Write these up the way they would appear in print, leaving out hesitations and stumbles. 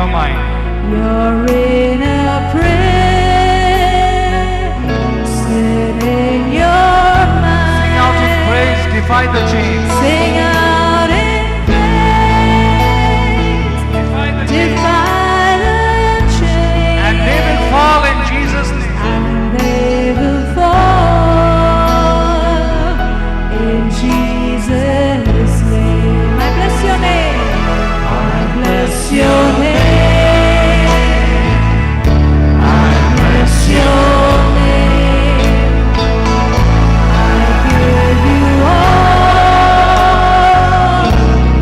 your mind. You're in a prayer, sit in your mind. Sing out in praise, defy the chains. Sing out in praise, Defy the chains. defy the chains. And they will fall in Jesus' name. And they will fall in Jesus' name. I bless your name. I bless your name. I bless your name. I give you all.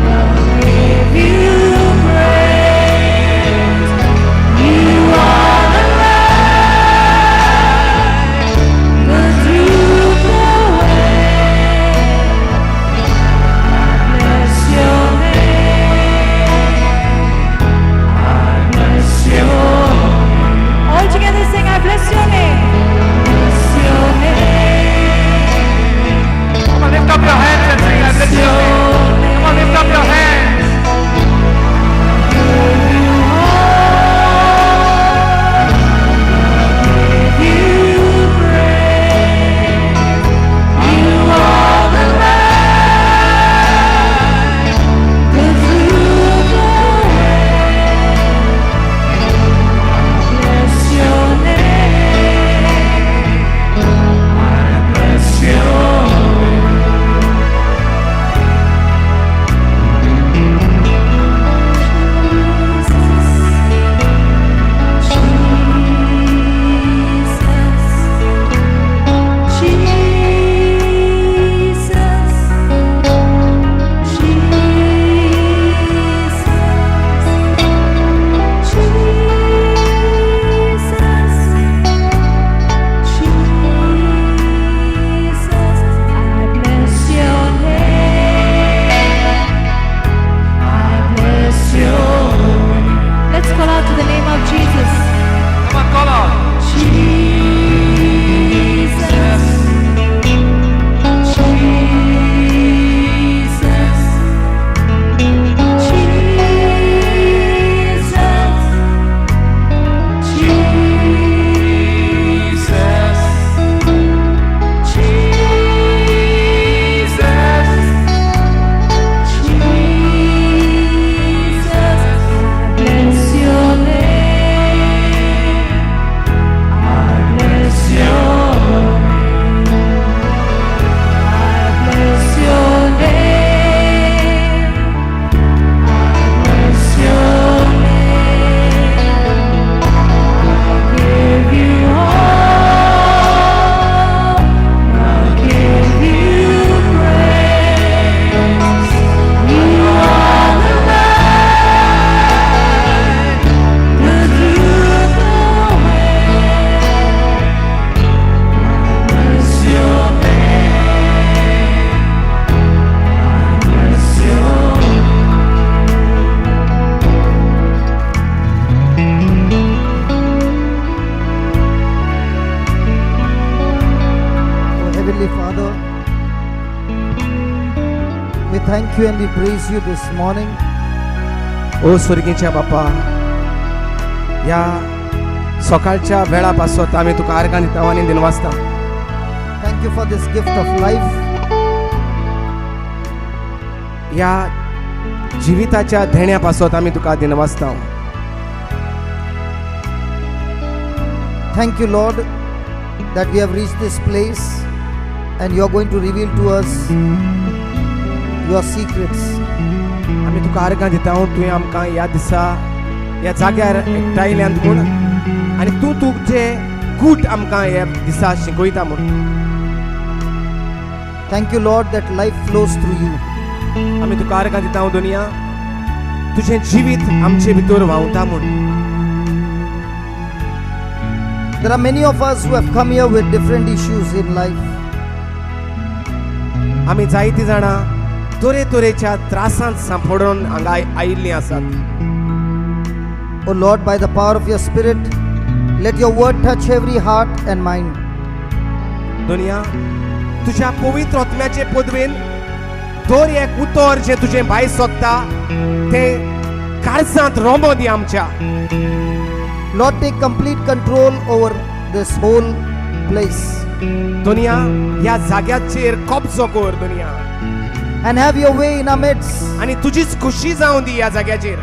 I give you praise. You are the light, the truth, the way. I bless your name. I bless your name. All together sing, I bless your name. Bless your name. Come on, lift up your hands and sing, I bless your name. Come on, lift up your hands. Let's call out to the name of Jesus. Come on, call out. Jesus. Jesus. Jesus. Jesus. Heavenly Father, we thank you and we praise you this morning. ओ स्वर्गीच्या बाप्पा, या सकाळच्या वेळापासून आम्ही तुका आर्गां दिता आनी दिनवासता. Thank you for this gift of life. या जिविताच्या धेण्यापासून आम्ही तुका दिनवासता. Thank you, Lord, that we have reached this place and you are going to reveal to us your secrets. आम्ही तुका आर्गां दिता. तुवें आमकां ह्या दिसा ह्या जाग्यार एकठांयल्यांत म्हूण आनी तूं तुजे गूट आमकां ह्या दिसा शिकयता म्हूण. Thank you, Lord, that life flows through you. आम्ही तुका आर्गां दिता दुनिया, तुझें जिवीत आमचे भितर व्हांवता म्हूण. There are many of us who have come here with different issues in life. आम्ही जायतीं जाणां तरेतरेच्या त्रासांत सांपडून हांगा आयिल्लीं आसात. Oh Lord, by the power of your Spirit, let your word touch every heart and mind. दुनिया, तुझ्या पवित्र आत्म्याचे पदवेन दर एक उतर जे तुझे भायर सोदता ते काळजांत रोमो दी आमच्या. Lord, take complete control over this whole place दुनिया ह्या जाग्याचेर कब्जो कर दुनिया, and have your way in our midst. आणि तुझीच खुशी जावं दी ह्या जाग्याचेर.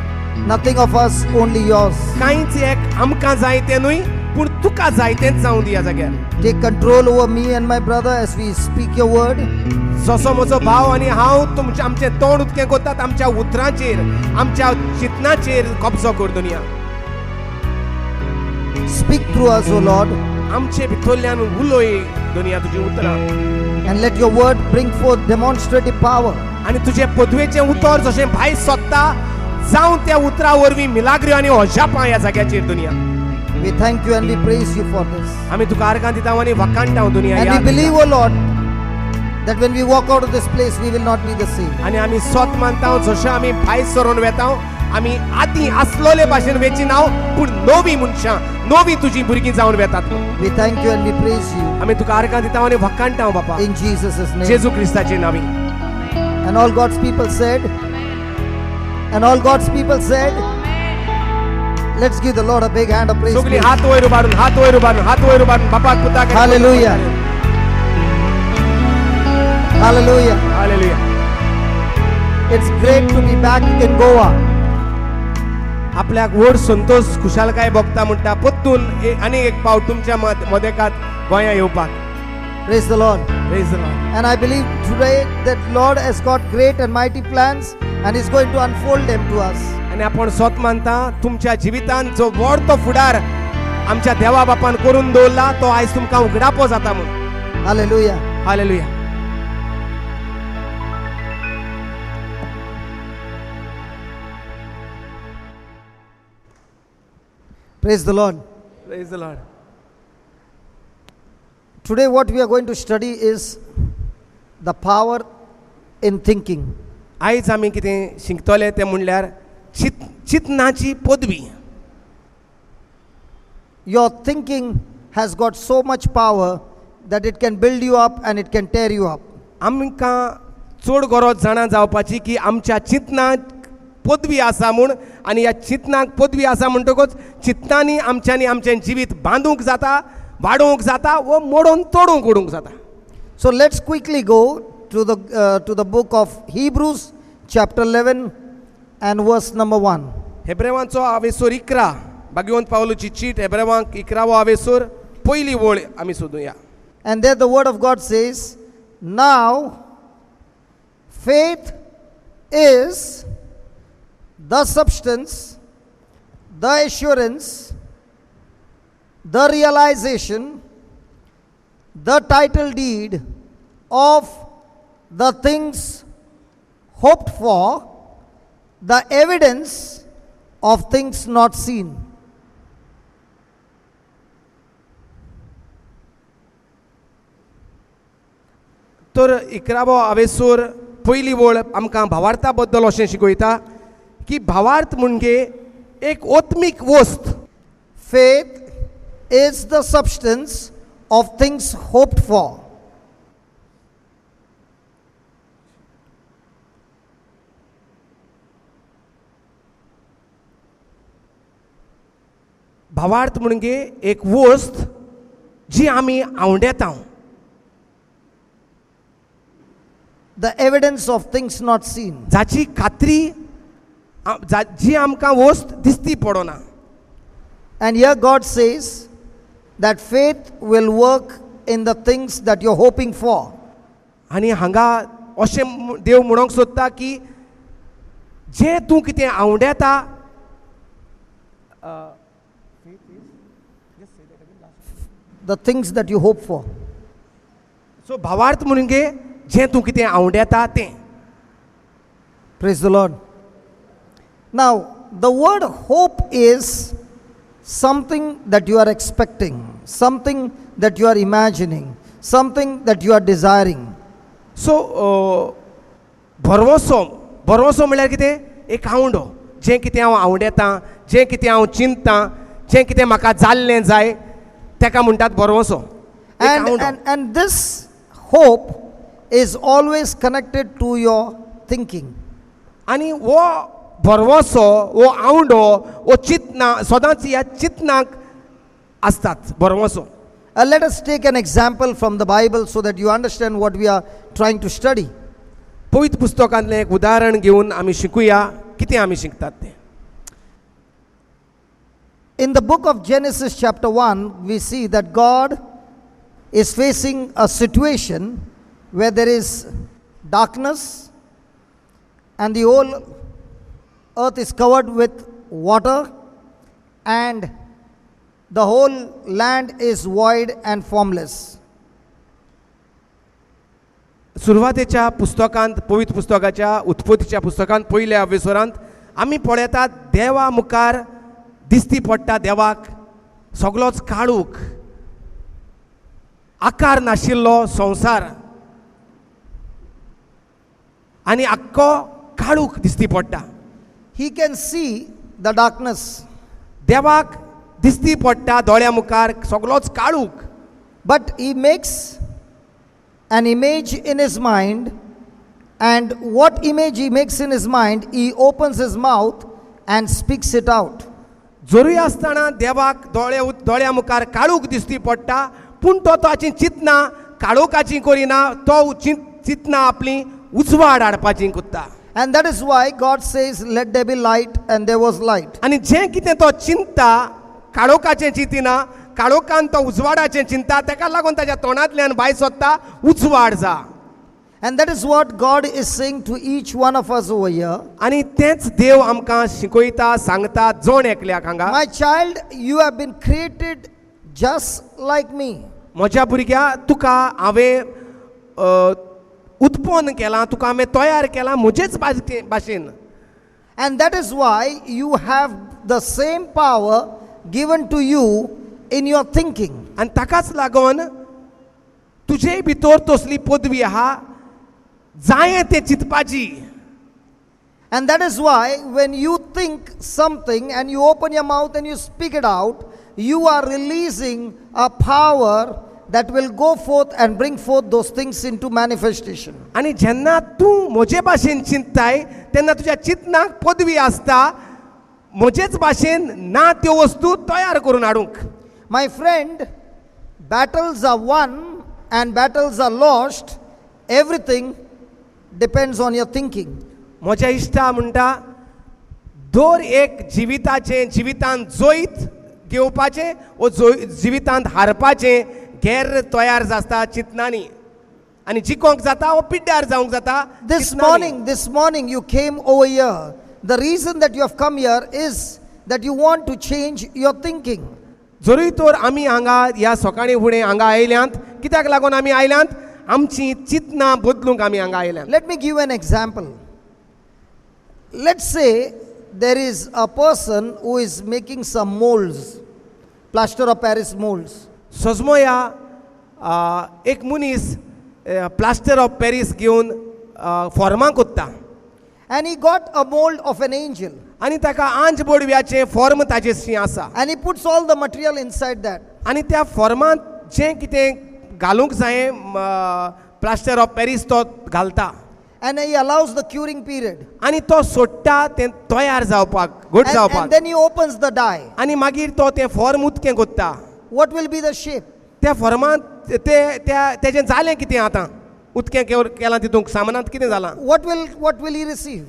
Nothing of us, only yours. कांयच एक आमकां जाय तें न्हय, पूण तुका जाय तेंच जावं दी ह्या जाग्यार. Take control over me and my brother as we speak your word. जसो म्हजो भाव आनी हांव तुमचें आमचें तोंड उदकें करतात, आमच्या उतरांचेर आमच्या चिंतनाचेर कब्जो कर दुनिया. Speak through us, O Lord, आमचे भितरल्यान उलोय दुनिया तुजी उतरां, and let your word bring forth demonstrative power. आनी तुजे पदवेचें उतर जशें भायर सोदता जावं त्या उतरा वरवीं मिलाग्र्यो आनी ओजापां ह्या जाग्याचेर दुनिया. We thank you and we praise you for this. आमी तुका आर्गां दिता आनी वखाणटा दुनिया. And we believe, O Lord, that when we walk out of this place, we will not be the same. आनी आमी स्वत मानता जशें आमी भायर सरून वेता, आमी आदीं आसलोले भाशेन वेची नाव, पूण नवी मनशां, नवी तुजी भुरगीं जावन वेतात. We thank you and we praise you आमी तुका आर्गां दिता आनी वखाणटा बापा, in Jesus' name. Jeju क्रिस्ताचे नांवी. And all God's people said, and all God's people said, let's give the Lord a big hand of praise. सगळीं please. हात वयर उबारून, हात वयर उबारून, हात वयर उबारून बापाक पुताक. Hallelujah. Hallelujah. Hallelujah. It's great to be back in Goa. आपल्याक व्हड संतोष खुशालकाय भोगता म्हणटा परतून आनी एक पावट तुमच्या मदेकात गोंया येवपाक. Praise the Lord. Praise the Lord. And I believe today that Lord has got great and mighty plans and is going to unfold them to us. आनी आपण स्वत मानता तुमच्या जिवितांत जो व्हड तो फुडार आमच्या देवा बापान करून दवरला तो आयज तुमकां उगडापो जाता म्हणून. Hallelujah. Hallelujah. Praise the Lord. Praise the Lord. Today what we are going to study is the power in thinking. आयज आमी कितें शिकतले तें म्हणल्यार चिंतनाची पदवी. Your thinking has got so much power that it can build you up and it can tear you up. आमकां चड गरज जाणा जावपाची की आमच्या चिंतनाक पदवी आसा म्हूण, आनी ह्या चिंतनाक पदवी आसा म्हणटकूच चिंतनांनी आमच्यांनी आमचें जिवीत बांदूंक जाता, वाडोवंक जाता व मोडून तोडूंक उडोवंक जाता. So let's quickly go to the book of Hebrews chapter 11 and verse number 1. हेब्रेवांचो आवेसूर 11, Bhagyawant पावलोची cheat हेब्रेवांक 11वो आवेसूर पयली वळ आमी सोदुया. And there the word of God says, now faith is the substance, the assurance, the realization, the title deed of the things hoped for, the evidence of things not seen. तर 11वो आवेसूर पयली वळ आमकां भावार्था बद्दल अशें शिकयता की भावार्थ म्हणजे एक ओत्मीक वस्त. Faith is the substance of things hoped for. भावार्थ म्हणजे एक वस्त जी आमी आवंडेता. The evidence of things not seen. जाची खात्री जी आमकां वस्त दिसती पडना. And here God says that faith will work in the things that you're hoping for. आनी हांगा अशें देव म्हणूंक सोदता की जे तूं कितें आवंडेता, The things that you hope for. सो भावार्थ म्हणजे जें तूं कितें आवंडेता तें. Praise the Lord. Now, the word hope is something that you are expecting, something that you are imagining, something that you are desiring. सो भरवसो म्हळ्यार कितें, एक आवंडो. जें कितें हांव आवंडेता, जें कितें हांव चिंत्तां, जें कितें म्हाका जाल्लें जाय तेका म्हणटात भरवसो. And this hope is always connected to your thinking. आनी हो बरवसो वो आवडो वो चितना सदांच ह्या चितनाक असतात बरवसो. Let us take an example from the Bible so that you understand what we are trying to study. पवित्र पुस्तकांतलें एक उदाहरण घेवन आमी शिकुया कितें आमी शिकतात तें. In the book of Genesis chapter 1, we see that God is facing a situation where there is darkness and the whole earth is covered with water and the whole land is void and formless. सुरवातेच्या पुस्तकांत पवित्र पुस्तकाच्या उत्पत्तीच्या पुस्तकांत पयल्या विसरांत आमी पळयतात देवा मुखार दिसती पडटा देवाक सगळोच काळूक आकार नाशिल्लो संवसार आनी आख्खो काळूक दिसती पडटा. He can see the darkness, देवाक दिसती पडटा दोळ्या मुखार सगळोच काळूक. but he makes an image in his mind, and what image he makes in his mind, he opens his mouth and speaks it out. जरूय आसतना देवाक दोळ्या मुखार काळूक दिसती पडटा पूण तो ताची चिंतना काळोखाची करिना, तो चिंतना आपली उजवाड हाडपाची कुत्ता. And that is why God says, let there be light, and there was light. आनी जें कितें तो चिंता काळोखाचें चिंतिना, काळोखान तो उजवाडाचें चिंता, ताका लागून ताच्या तोंडांतल्यान भायर सरता उजवाड जा. And that is what God is saying to each one of us over here. आनी तेंच देव आमकां शिकयता सांगता जोण एकल्याक हांगा. My child, you have been created just like me. म्हज्या भुरग्या तुका हांवें उत्पन्न केलां, तुका हांवें तयार केलां म्हजेच भाशेन. And that is why you have the same power given to you in your thinking. आनी ताकाच लागून तुजे भितर तसली पदवी आहा जायें तें चिंतपाची. And that is why when you think something and you open your mouth and you speak it out, you are releasing a power that will go forth and bring forth those things into manifestation. आनी जेन्ना तूं म्हजे भाशेन चिंतताय तेन्ना तुज्या चिंतनाक पदवी आसता म्हजेच भाशेन ना त्यो वस्तू तयार करून हाडूंक. My friend, battles are won and battles are lost. Everything depends on your thinking. म्हज्या इश्टा म्हणटा दर एक जिवितांत जोईत घेवपाचें वो जिवितांत हारपाचें घेर तयार जाता चिंतनांनी आनी जिकोंक जाता वो पिड्ड्यार जावंक जाता. This morning you came over here. The reason that you have come here is that you want to change your thinking. जरूय तर आमी हांगा ह्या सकाळी फुडें हांगा आयल्यांत कित्याक लागून आमी आयल्यांत आमची चिंतना बदलूंक आमी हांगा आयल्यांत. Let me give an example. Let's say there is a person who is making some molds, plaster of Paris molds. सजमोया एक मनीस प्लास्टर ऑफ पॅरीस घेवन फॉर्मां कोत्ता And he got a mold of an angel. आनी ताका आंज बोडव्याचें form ताचेशी आसा And he puts all the material inside that. आनी त्या फॉर्मांत जें कितें घालूंक जायें प्लास्टर ऑफ पॅरीस तो घालता And he allows the curing period. आनी तो सोडटा तें तयार जावपाक घट And जावपाक then he opens the die. आनी मागीर तो तें फॉर्म उदकें कोत्ता. What will be the shape? त्या फॉर्मांत तेजें जालें कितें आतां उदकें केलां तितूंक सामानांत कितें जालां What will he receive?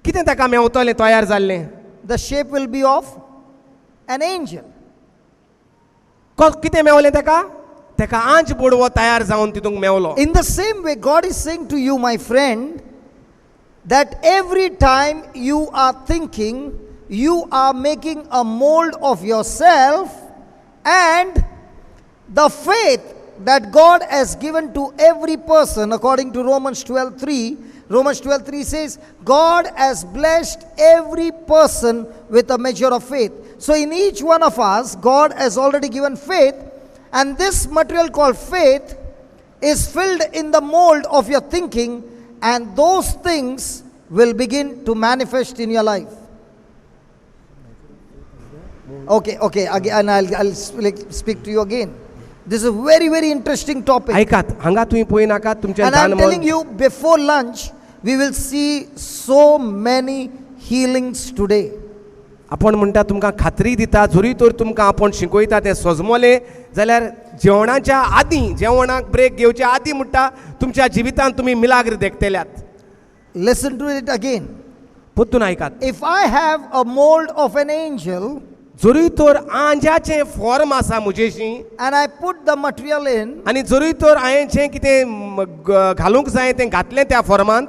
कितें ताका मेवतलें तयार जाल्लें. The shape will be of an angel. कितें मेवलें ताका आंच बोडवो तयार जावन तितूंक मेवलो. In the same way, God is saying to you, my friend, that every time you are thinking, you are making a mold of yourself, and the faith that God has given to every person, according to Romans 12:3. Romans 12:3 says, God has blessed every person with a measure of faith. So in each one of us, God has already given faith, and this material called faith is filled in the mold of your thinking, and those things will begin to manifest in your life. Okay, again, I'll speak to you again. This is a very, very interesting topic. ऐकात हांगा तुवें पळय नाकात तुमचें And I'm telling दान you, before lunch, we will see so many healings today. आपण म्हणटा तुमकां खात्री दिता जरी तर तुमकां आपण शिकयता तें सजमोलें जाल्यार जेवणाच्या आदीं जेवणाक ब्रेक घेवच्या आदीं म्हणटा तुमच्या जिवितांत तुमी मिलाग्र देखतल्यात. Listen to it again. परतून आयकात. If I have a mold of an angel जरी तर आंजाचें फॉर्म आसा म्हजेशी and I put the material in, आनी जरी तर हांवें जें कितें घालूंक जाय तें घातलें त्या फॉर्मांत,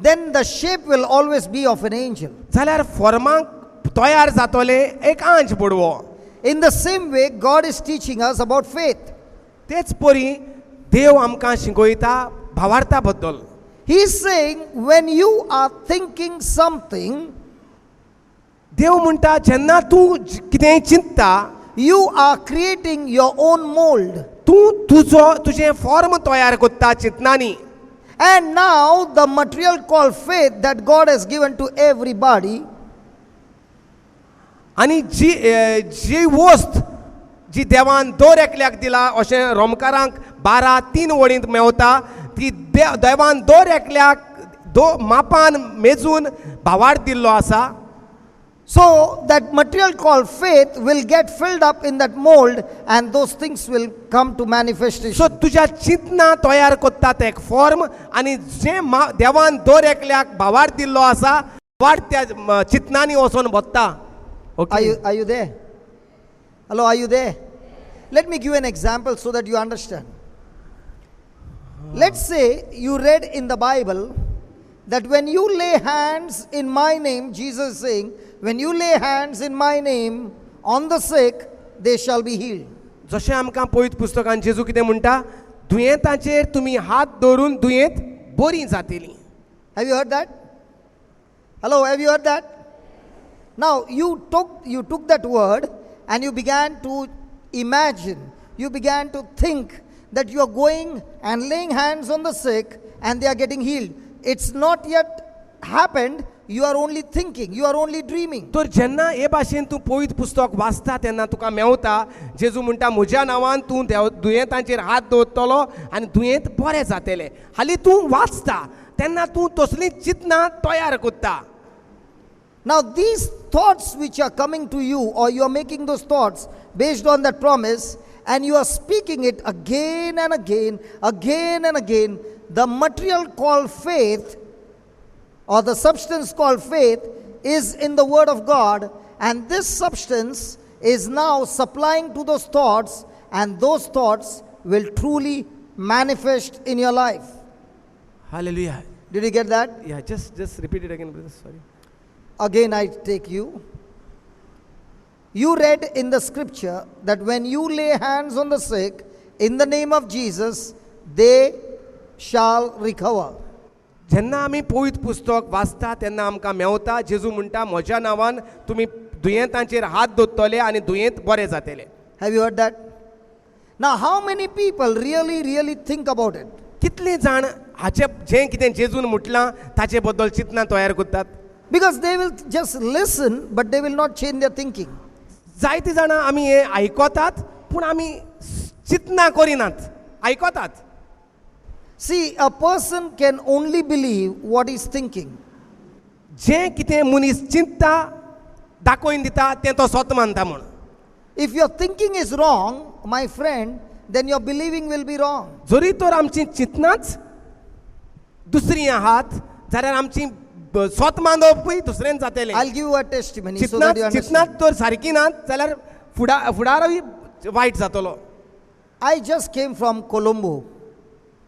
then the shape will always be of an angel. जाल्यार फॉर्माक तयार जातोलें एक आंज पडवो. In the same way, God is teaching us about faith. तेच परी देव आमकां शिकयता भावार्था बद्दल. He is saying, when you are thinking something, देव म्हणटा जेन्ना तूं कितेंय चिंतता you are creating your own mold. तूं तुजें फॉर्म तयार कोत्ता चिंतनांनी. And now the material called faith that God has given to everybody, आनी जी वस्त जी देवान दर एकल्याक दिला अशें रोमकारांक 12:3 वळींत मेवता ती देवान दर एकल्याक मापान मेजून भावार्थ दिल्लो आसा. so that material called faith will get filled up in that mold and those things will come to manifestation. सो तुज्या चिंतना तयार कोत्तात एक फॉर्म आनी जें देवान दर एकल्याक भावार्थ दिल्लो आसा भावार्थ त्या चिंतनांनी वचोन बसता. Are you there? Hello, are you there? Let me give you an example so that you understand. Let's say you read in the Bible that when you lay hands in my name, Jesus is saying, when you lay hands in my name on the sick, they shall be healed. जशें आमकां पळयत पुस्तकान जेजू कितें म्हणटा दुयेंताचेर तुमी हात दवरून दुयेंत बरी जातली. Have you heard that? Hello, have you heard that? Now you took that word and you began to imagine, you began to think that you are going and laying hands on the sick and they are getting healed. It's not yet happened. You are only thinking, you are only dreaming. तर जेन्ना हे भाशेन तूं पळयत पुस्तक वाचता तेन्ना तुका मेवता जेजू म्हणटा म्हज्या नांवान तूं दुयेंतांचेर हात दवरतलो आनी दुयेंत बरें जातलें. हालीं तूं वाचता तेन्ना तूं तसलीं चिंतना तयार कोत्ता. Now these thoughts which are coming to you, or you are making those thoughts based on that promise, and you are speaking it again and again, again and again, the material called faith, or the substance called faith, is in the Word of God, and this substance is now supplying to those thoughts, and those thoughts will truly manifest in your life. Hallelujah. Did you get that? Yeah, just repeat it again, brother. Sorry. Again, I take you. You read in the scripture that when you lay hands on the sick, in the name of Jesus, they shall recover. जेन्ना आमी पळयत पुस्तक वाचता तेन्ना आमकां मेवता जेजू म्हणटा म्हज्या नांवान तुमी दुयेंतांचेर हात दवरतले आनी दुयेंत बरें जातलें. Have you heard that? Now, how many people really think about it? कितले जाण हाचे जें कितें जेजून म्हटलां ताचे बद्दल चिंतना तयार करतात. Because they will just listen, but they will not change their thinking. जायतीं जाणां आमी हें आयकतात पूण आमी चिंतना करिनात, आयकतात. See, a person can only believe what he's thinking. जें कितें मनीस चिंतता दाखोवन दिता तें तो स्वत मानता म्हण. If your thinking is wrong, my friend, then your believing will be wrong. जरी तर आमची चिंतनाच दुसरी आहात जाल्यार आमची स्वत मानवपूय दुसरें जातलें. I'll give you a testimony so that you understand. चिंतनात तर सारकी नात जाल्यार फुडारूय वायट जातलो. I just came from Colombo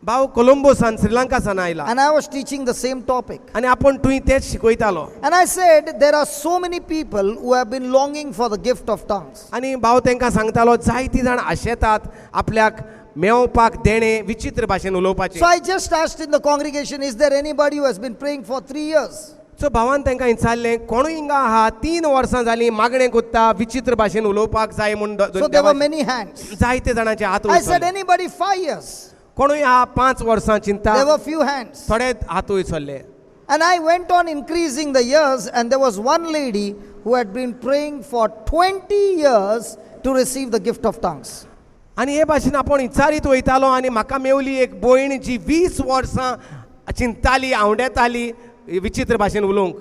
भाव कोलंबोसान श्रीलंकासान आयला and I was teaching the same topic. आनी आपण तुवें तेच शिकयतालो. And I said there are so many people who have been longing for the gift of tongues. आनी भाव तांकां सांगतालो जायतीं जाण आशेतात आपल्याक मेवपाक देणे विचित्र भाशेन उलोवपाचें. So I just asked in the congregation, is there anybody who has been praying for 3 years? सो भावान तांकां विचारलें कोणूय हिंगा आहा 3 वर्सां जालीं मागणें कोत्ता विचित्र भाशेन उलोवपाक जाय म्हूण. So there were many hands. जायते जाणांचे हात I said, उचलले. anybody 5 years? कोणूय आहा 5 वर्सां चिंता There were few hands. थोडे हात उचलले. And I went on increasing the years, and there was one lady who had been praying for 20 years to receive the gift of tongues. आनी हे भाशेन आपण विचारीत वयतालो आनी म्हाका मेवली एक भयण जी 20 वर्सां चिंताली आवडेताली विचित्र भाशेन उलोवंक.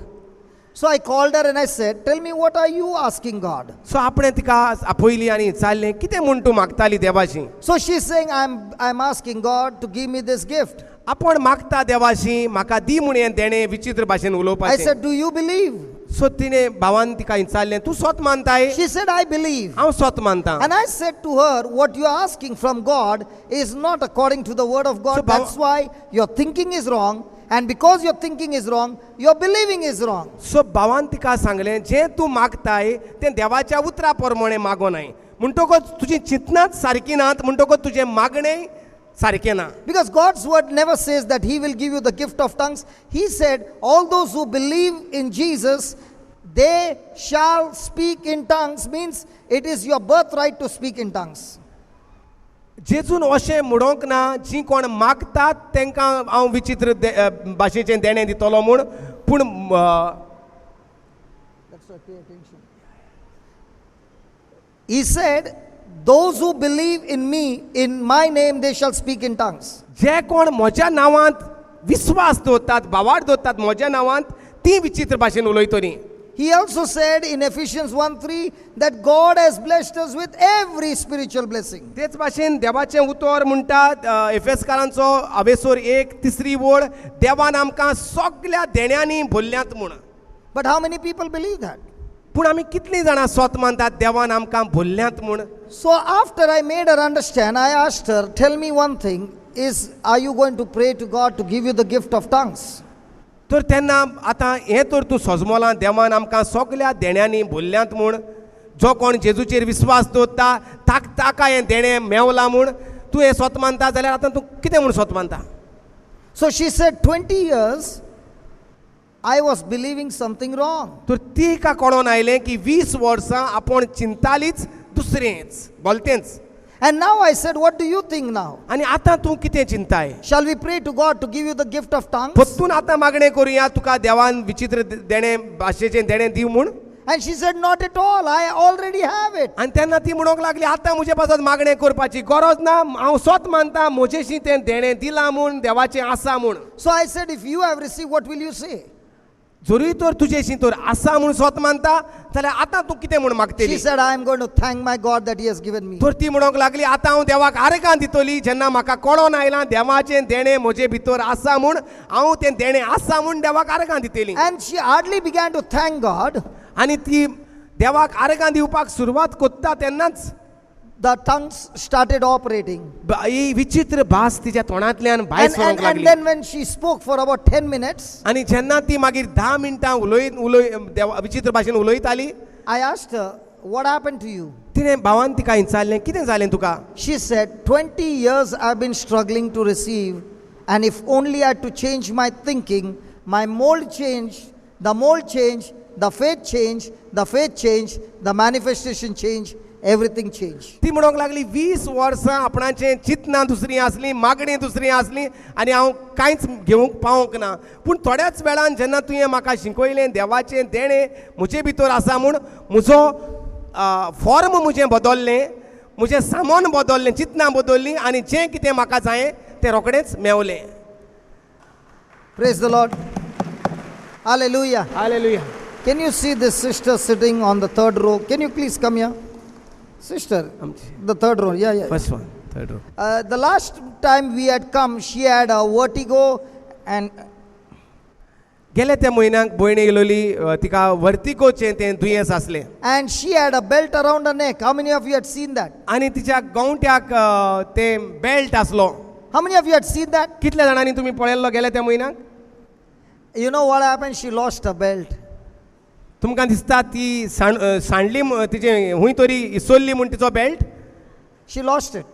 So I called her and I said, tell me, what are you asking God? सो आपणें तिका आपयली आनी विचारलें कितें म्हूण तूं मागताली देवाशी. So she's saying, I'm asking God to give me this gift. आपण मागता देवाशी म्हाका दी म्हूण हें देणें विचित्र भाशेन I उलोवपाचें. said, do you believe? सो तिणें भावान तिका विचारलें तूं स्वत मानताय. She said, I believe. हांव स्वत मानतां. And I said to her, what you are asking from God is not according to the word of God. So, That's why your thinking is wrong. And because your thinking is wrong, your believing is wrong. सो भावान तिका सांगलें जें तूं मागताय तें देवाच्या उतरा प्रमाणे मागो नाय. म्हणटकच तुजी चिंतनाच सारकी नात, म्हणटकच तुजें मागणें सारकें ना. Because God's word never says that He will give you the gift of tongues. He said, all those who believe in Jesus, they shall speak in tongues, means it is your birthright to speak in tongues. जेजून अशें म्हणोंक ना जीं कोण मागतात तांकां हांव विचित्र भाशेचें देणें दितलो म्हूण, पूण He said, those who believe in me, in my name, they shall speak in tongues. जे कोण म्हज्या नांवांत विस्वास दवरतात, भावार्थ दवरतात म्हज्या नांवांत, ती विचित्र भाशेन उलयतलीं. He also said in Ephesians 1:3 that God has blessed us with every spiritual blessing. तेच भाशेन देवाचें उतर म्हणटात एफेसकारांचो हावेसोर 1:3 वळ, देवान आमकां सगळ्या देण्यांनी भरल्यांत म्हूण. But how many people believe that? पूण आमी कितलीं जाणां स्वत मानतात देवान आमकां भरल्यांत म्हूण. So after I made her understand, I asked her, tell me one thing, are you going to pray to God to give you the gift of tongues? तर तेन्ना आतां हें तर तूं सोजमोलां देवान आमकां सगळ्या देण्यांनी भरल्यांत म्हूण, जो कोण जेजूचेर विस्वास दवरता ताका हें देणें मेवलां म्हूण तूं हें स्वत मानता जाल्यार आतां तूं कितें म्हूण स्वत मानता. So she said, 20 years I was believing something wrong. तर तिका कळोन आयलें की 20 वर्सां आपूण चिंतालीच दुसरेंच भलतेंच. And now I said, what do you think now? आनी आतां तूं कितें चिंताय. Shall we pray to God to give you the gift of tongues? परतून आतां मागणें करुया तुका देवान विचित्र देणें भाशेचें देणें दिव म्हूण. And she said, not at all, I already have it. आनी तेन्ना ती म्हणोंक लागली आतां म्हजे पासत मागणें करपाची गरज ना, हांव स्वत मानता म्हजेशी तें देणें दिलां म्हूण, देवाचें आसा म्हूण. So I said, if you have received, what will you say? जरूय तर तुजेशी तर आसा म्हूण स्वत मानता जाल्यार आतां तूं कितें म्हूण मागतली. She said, I am going to thank my God that He has given me. तर ती म्हणोंक लागली आतां हांव देवाक आरेगां दितली जेन्ना म्हाका कळोन आयलां देवाचें देणें म्हजे भितर आसा म्हूण, हांव तें देणें आसा म्हूण देवाक आरेगां दितली. And she hardly began to thank God. आनी ती देवाक आरेगां दिवपाक सुरवात कोत्ता तेन्नाच The tongues started operating. ही विचित्र भास तिच्या तोंडांतल्यान भायर And, सरोंक and, लागली. and then when she spoke for about 10 minutes, आनी जेन्ना ती मागीर 10 मिनटां विचित्र भाशेन उलयताली, I asked her, what happened to you? तिणें भावान तिका विचारलें कितें जालें तुका. She said, 20 years I've been struggling to receive, and if only I had to change my thinking, my mold changed, the mold changed, the faith changed, the faith changed, the manifestation changed, everything changed. ती म्हणोंक लागली 20 वर्सां आपणाचें चिंतनां दुसरीं आसलीं, मागणीं दुसरीं आसलीं, आनी हांव कांयच घेवंक पावोंक ना. पूण थोड्याच वेळान जेन्ना तुवें म्हाका शिकयलें देवाचें देणें म्हजे भितर आसा म्हूण, म्हजो फॉर्म म्हजें बदललें, म्हजें सामान बदललें, चिंतनां बदललीं, आनी जें कितें म्हाका जायें तें रोखडेंच मेवलें. Praise the Lord. Hallelujah. Hallelujah. Can you see this sister sitting on the third row? Can you please come here? Sister, the third row. Yeah. First one, third row. The last time we had come, she had a vertigo and गेल्या त्या म्हयन्याक भयण येयलोली, तिका वर्तिगोचें तें दुयेंस आसलें she had a belt around her neck. How many of you had seen that? आनी तिच्या गवट्याक तें बेल्ट आसलो. How many of you had seen that? कितल्या जाणांनी तुमी पळयल्लो गेल्या त्या म्हयन्याक. You know what happened? She lost her belt. तुमकां दिसता ती सांडली तिचे हूंय तरी इसोल्ली म्हूण तिचो belt. She lost it.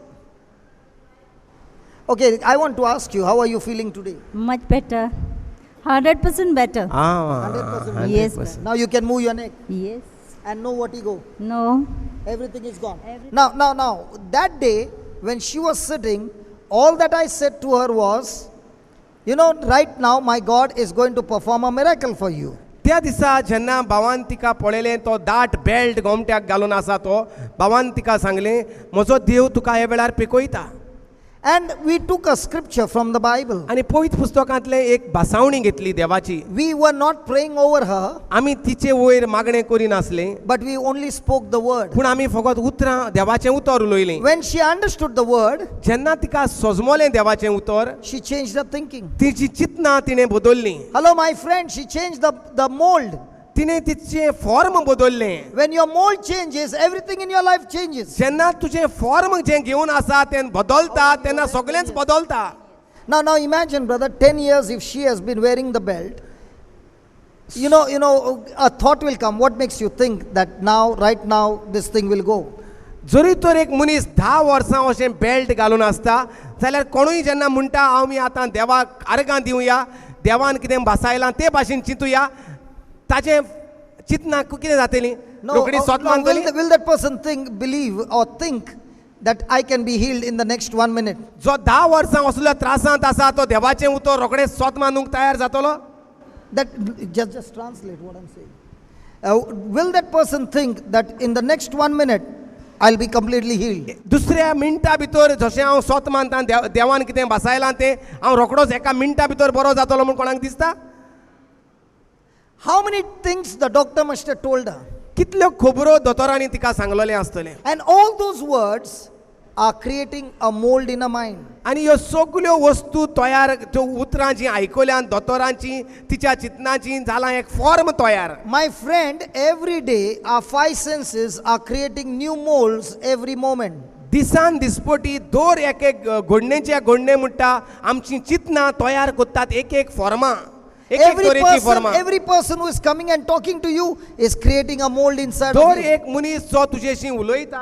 Okay, I want to ask you, how are you feeling today? Much better. 100% better. 100%. Yes. Now you can move your neck Yes. and no vertigo. No. Everything is gone. Everything. Now, that day when she was sitting, all that I said to her was, you know, right now my God is going to perform a miracle for you. त्या दिसा जेन्ना भावान तिका पळयलें तो दाट belt गोमट्याक घालून आसा तो, भावान तिका सांगलें म्हजो देव तुका हे वेळार पिकयता. And we took a scripture from the Bible. आणि पवित्र पुस्तकांतले एक भासावणी घेतली देवाची. We were not praying over her, आमी तिचे वयर मागणें करी नासले, but we only spoke the word. पूण आमी फकत उतरां देवाचें उतर उलयलें. When she understood the word, जेन्ना तिका सजमोलें देवाचें उतर, she changed her thinking. तिची चिंतना तिणें बदलली. Hello, my friend, she changed the mold. तिणें तिचें form बदललें. When your mold changes, everything in your life changes. जेन्ना तुजें फॉर्म जें घेवन आसा तें बदलता तेन्ना सगळेंच बदलता. Now imagine, brother, 10 years if she has been wearing the belt. You know, a thought will come. What makes you think that now, right now, this thing will go? जरी तर एक मनीस 10 वर्सां अशें बेल्ट घालून आसता जाल्यार कोणूय जेन्ना म्हणटा आमी आतां देवाक आर्गां दिवया, देवान कितें भासायलां ते भाशेन चिंतुया, ताजें चिंतना कितें जातली? No, रोखडी सोदमान will that person believe or think that I can be healed in the next 1 minute? जो 10 वर्सां असल्या त्रासांत आसा तो देवाचें उतर रोखडें सोत मानूंक तयार जातलो? That just translate what I'm saying. Will that person think that in the next 1 minute I'll be completely healed? दुसऱ्या मिनटा भितर जशें हांव सोत मानता देवान कितें भासायलां तें हांव रोखडोच एका मिनटा भितर बरो जातलो म्हूण कोणाक दिसता? How many things the doctor must have told her? कितल्यो खबरो दोतोरांनी तिका सांगलोलें आसतलें. And all those words are creating a mold in her mind. आनी ह्यो सगल्यो वस्तू तयार त्यो उतरां जीं आयकल्यान दोतोरांची तिच्या चिंतनाची जालां एक फॉर्म तयार. My friend, every day our 5 senses are creating new molds every moment. दिसान दिसपटी दर एक एक घडणेचे घडणे म्हणटा आमची चिंतना तयार करतात एक एक फॉर्मां. Every person who is coming and talking to you is creating a mold inside of there you. एक मनीस जो तुजेशी उलयता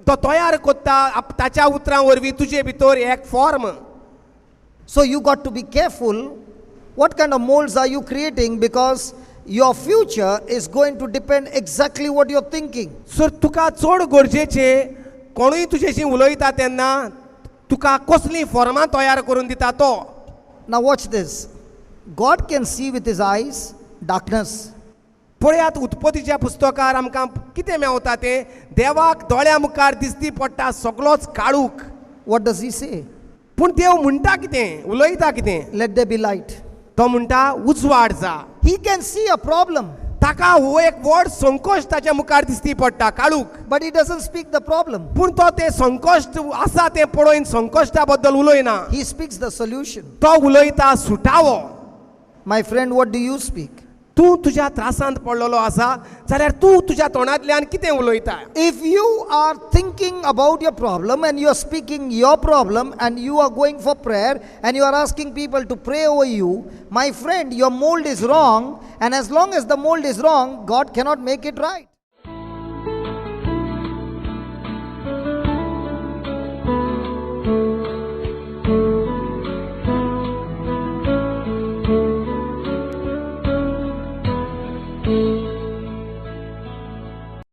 तो तयार करता ताच्या उतरां वरवीं तुजे भितर एक form. So you got to be careful what kind of molds are you creating, because your future is going to depend exactly what you're thinking. Sir तुका चड गरजेचें कोणूय तुजेशी उलयता तेन्ना तुका कसली फॉर्मां तयार करून दिता तो. Now watch this. God can see with his eyes darkness. पळयात उत्पत्तीच्या पुस्तकार आमकां कितें मेवता तें देवाक दोळ्या मुखार दिसती पडटा सगळोच काळूक. What does he say? पूण देव म्हणटा कितें, उलयता कितें? Let there be light. तो म्हणटा उजवाड जा. He can see a problem, ताका हो एक व्हड संकोश ताच्या मुखार दिसती पडटा काळूक. but he doesn't speak the problem. पूण तो तें संकोश्ट आसा तें पळोवन संकोश्टा बद्दल उलयना. He speaks the solution. तो उलयता सुटावो. My friend, what do you speak? तूं तुज्या त्रासांत पडलेलो आसा जाल्यार तूं तुज्या तोंडांतल्यान कितें उलयता? If you are thinking about your problem and you are speaking your problem and you are going for prayer and you are asking people to pray over you, my friend, your mold is wrong, and as long as the mold is wrong, God cannot make it right.